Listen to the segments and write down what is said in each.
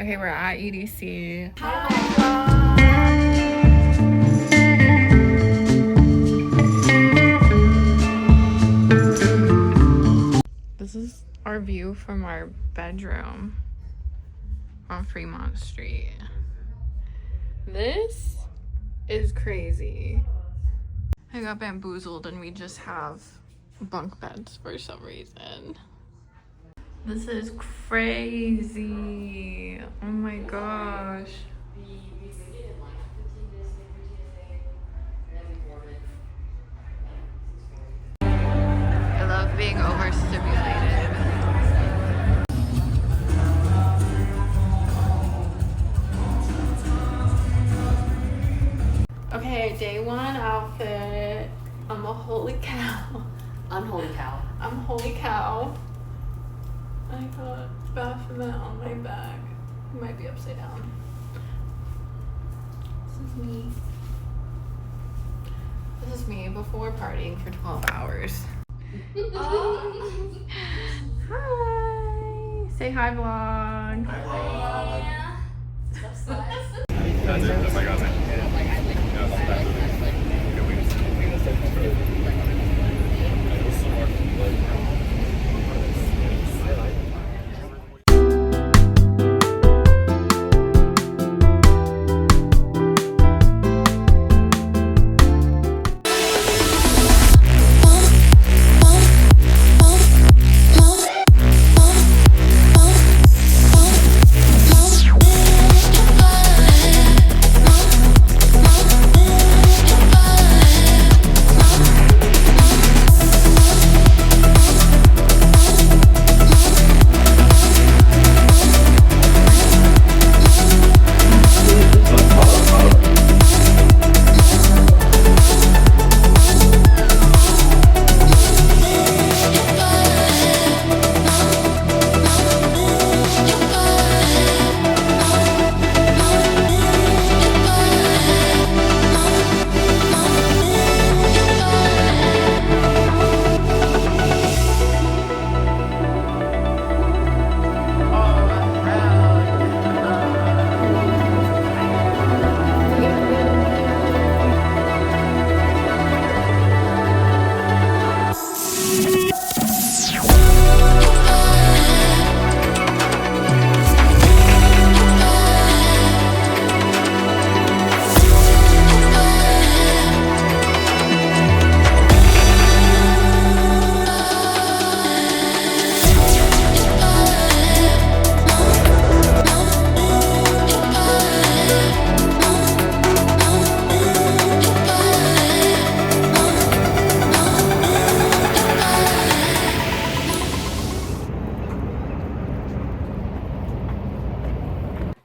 Okay, we're at EDC. This is our view from our bedroom on Fremont Street. This is crazy. I got bamboozled and we just have bunk beds for some reason. This is crazy. Oh my gosh. I love being overstimulated. Okay, day one outfit. I'm a holy cow. Unholy cow. I'm holy cow. I got Baphomet on my back. It might be upside down. This is me. This is me before partying for 12 hours. Hi. Say hi, vlog. Hi.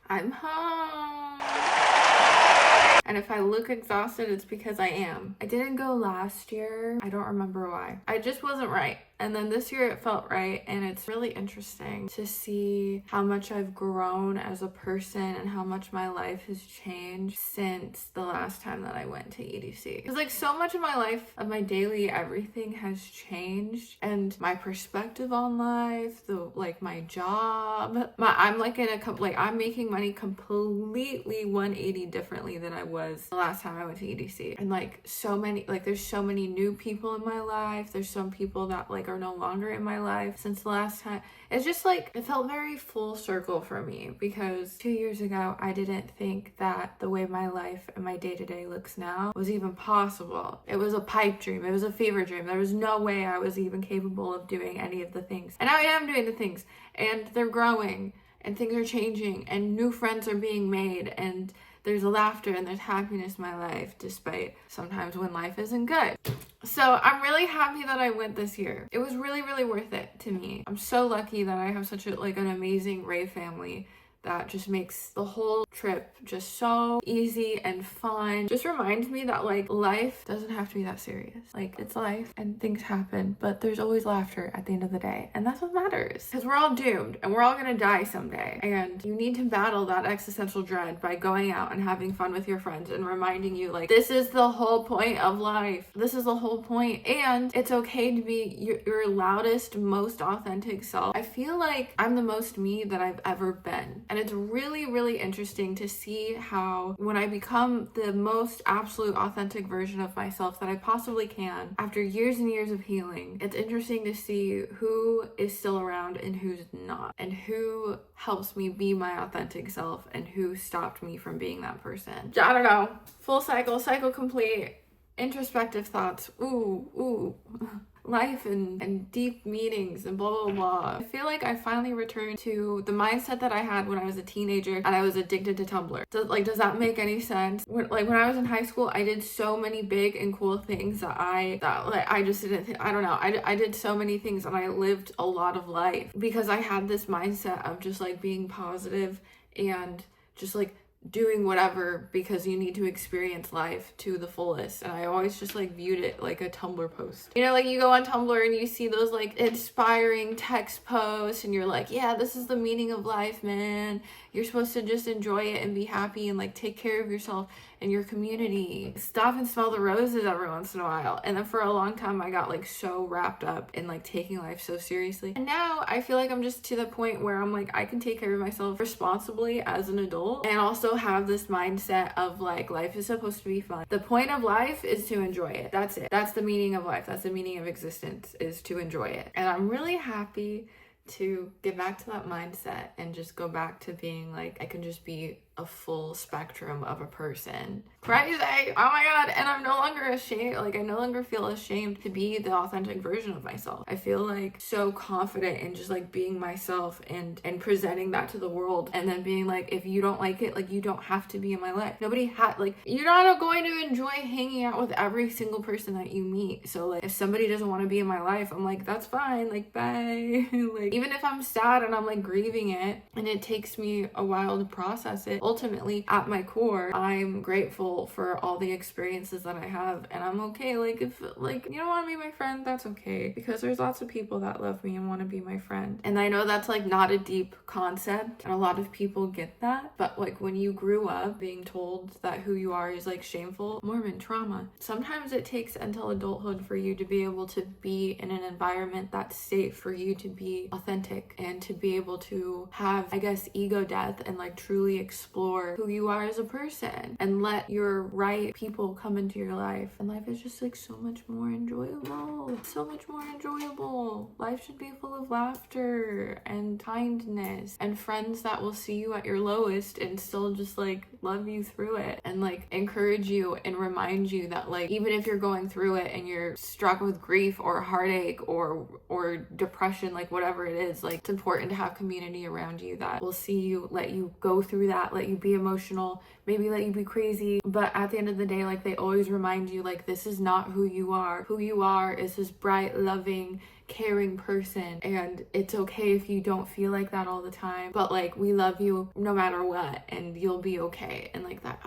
I'm home. And if I look exhausted, it's because I am. I didn't go last year. I don't remember why. I just wasn't right. And then this year it felt right, and it's really interesting to see how much I've grown as a person and how much my life has changed since the last time that I went to EDC. Because like so much of my life, of my daily everything has changed, and my perspective on life, my job, I'm like in a I'm making money completely 180 differently than I was the last time I went to EDC. And like so many, there's so many new people in my life. There's some people that are no longer in my life since the last time. It's just it felt very full circle for me, because 2 years ago I didn't think that the way my life and my day-to-day looks now was even possible. It was a pipe dream. It was a fever dream. There was no way I was even capable of doing any of the things. And now I am doing the things, and they're growing, and things are changing, and new friends are being made, and there's laughter and there's happiness in my life, despite sometimes when life isn't good. So I'm really happy that I went this year. It was really, really worth it to me. I'm so lucky that I have such an amazing rave family that just makes the whole trip just so easy and fun. Just reminds me that life doesn't have to be that serious. It's life and things happen, but there's always laughter at the end of the day, and that's what matters, because we're all doomed and we're all gonna die someday, and you need to battle that existential dread by going out and having fun with your friends and reminding you this is the whole point of life. This is the whole point, and it's okay to be your loudest, most authentic self. I feel like I'm the most me that I've ever been, and And it's really, really interesting to see how when I become the most absolute authentic version of myself that I possibly can, after years and years of healing, it's interesting to see who is still around and who's not, and who helps me be my authentic self and who stopped me from being that person. I don't know. Full cycle complete, introspective thoughts. Ooh. Life and deep meanings and blah, blah, blah. I feel like I finally returned to the mindset that I had when I was a teenager and I was addicted to Tumblr. So does that make any sense? When I was in high school, I did so many big and cool things that I just didn't, I don't know. I did so many things and I lived a lot of life because I had this mindset of just like being positive and just like doing whatever because you need to experience life to the fullest. And I always just like viewed it like a Tumblr post. You know, like you go on Tumblr and you see those like inspiring text posts and you're like, yeah, this is the meaning of life, man. You're supposed to just enjoy it and be happy and like take care of yourself and your community. Stop and smell the roses every once in a while. And then for a long time I got like so wrapped up in like taking life so seriously. And now I feel like I'm just to the point where I'm like, I can take care of myself responsibly as an adult and also have this mindset of like life is supposed to be fun. The point of life is to enjoy it. That's it. That's the meaning of life. That's the meaning of existence, is to enjoy it. And I'm really happy to get back to that mindset and just go back to being like, I can just be a full spectrum of a person. Crazy! Oh my god! And I'm no longer ashamed, like I no longer feel ashamed to be the authentic version of myself. I feel like so confident in just like being myself and presenting that to the world, and then being like, if you don't like it, like you don't have to be in my life. Nobody like, you're not going to enjoy hanging out with every single person that you meet. So like if somebody doesn't want to be in my life, I'm like, that's fine, like bye. Like even if I'm sad and I'm like grieving it and it takes me a while to process it, ultimately at my core I'm grateful for all the experiences that I have, and I'm okay. Like if like you don't want to be my friend, that's okay, because there's lots of people that love me and want to be my friend. And I know that's like not a deep concept and a lot of people get that, but like when you grew up being told that who you are is like shameful, Mormon trauma, sometimes it takes until adulthood for you to be able to be in an environment that's safe for you to be authentic and to be able to have, I guess, ego death and like truly explore who you are as a person and let your right people come into your life. And life is just like so much more enjoyable. So much more enjoyable. Life should be full of laughter and kindness and friends that will see you at your lowest and still just like love you through it and like encourage you and remind you that like even if you're going through it and you're struck with grief or heartache or depression, like whatever it is, like it's important to have community around you that will see you, let you go through that, let you be emotional, maybe let you be crazy, but at the end of the day, like they always remind you like this is not who you are. Who you are is this bright, loving, caring person, and it's okay if you don't feel like that all the time, but like we love you no matter what and you'll be okay. And like that,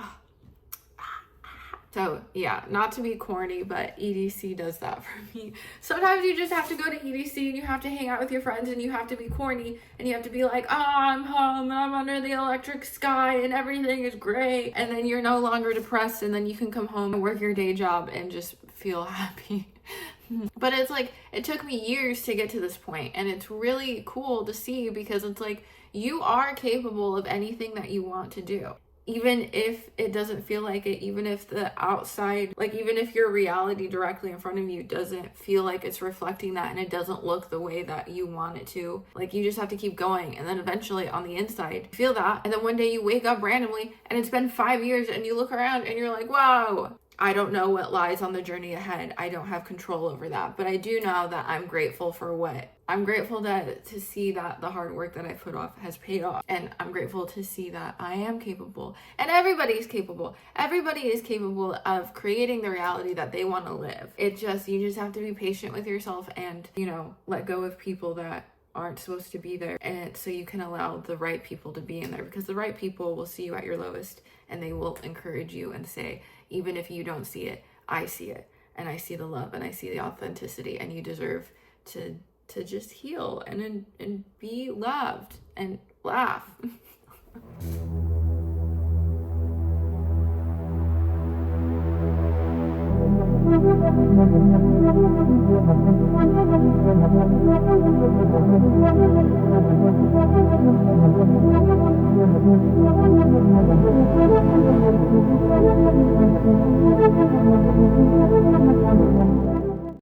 So yeah, not to be corny, but EDC does that for me. Sometimes you just have to go to EDC and you have to hang out with your friends and you have to be corny and you have to be like, I'm home and I'm under the electric sky and everything is great. And then you're no longer depressed and then you can come home and work your day job and just feel happy. But it's like, it took me years to get to this point, and it's really cool to see because it's like, you are capable of anything that you want to do. Even if it doesn't feel like it, even if the outside, like even if your reality directly in front of you doesn't feel like it's reflecting that and it doesn't look the way that you want it to, like you just have to keep going. And then eventually on the inside, you feel that. And then one day you wake up randomly and it's been 5 years and you look around and you're like, wow, I don't know what lies on the journey ahead. I don't have control over that. But I do know that I'm grateful for what I'm grateful to see that the hard work that I put off has paid off. And I'm grateful to see that I am capable. And everybody's capable. Everybody is capable of creating the reality that they want to live. You just have to be patient with yourself and, let go of people that aren't supposed to be there, and so you can allow the right people to be in there, because the right people will see you at your lowest and they will encourage you and say, even if you don't see it, I see it, and I see the love and I see the authenticity, and you deserve to just heal and be loved and laugh.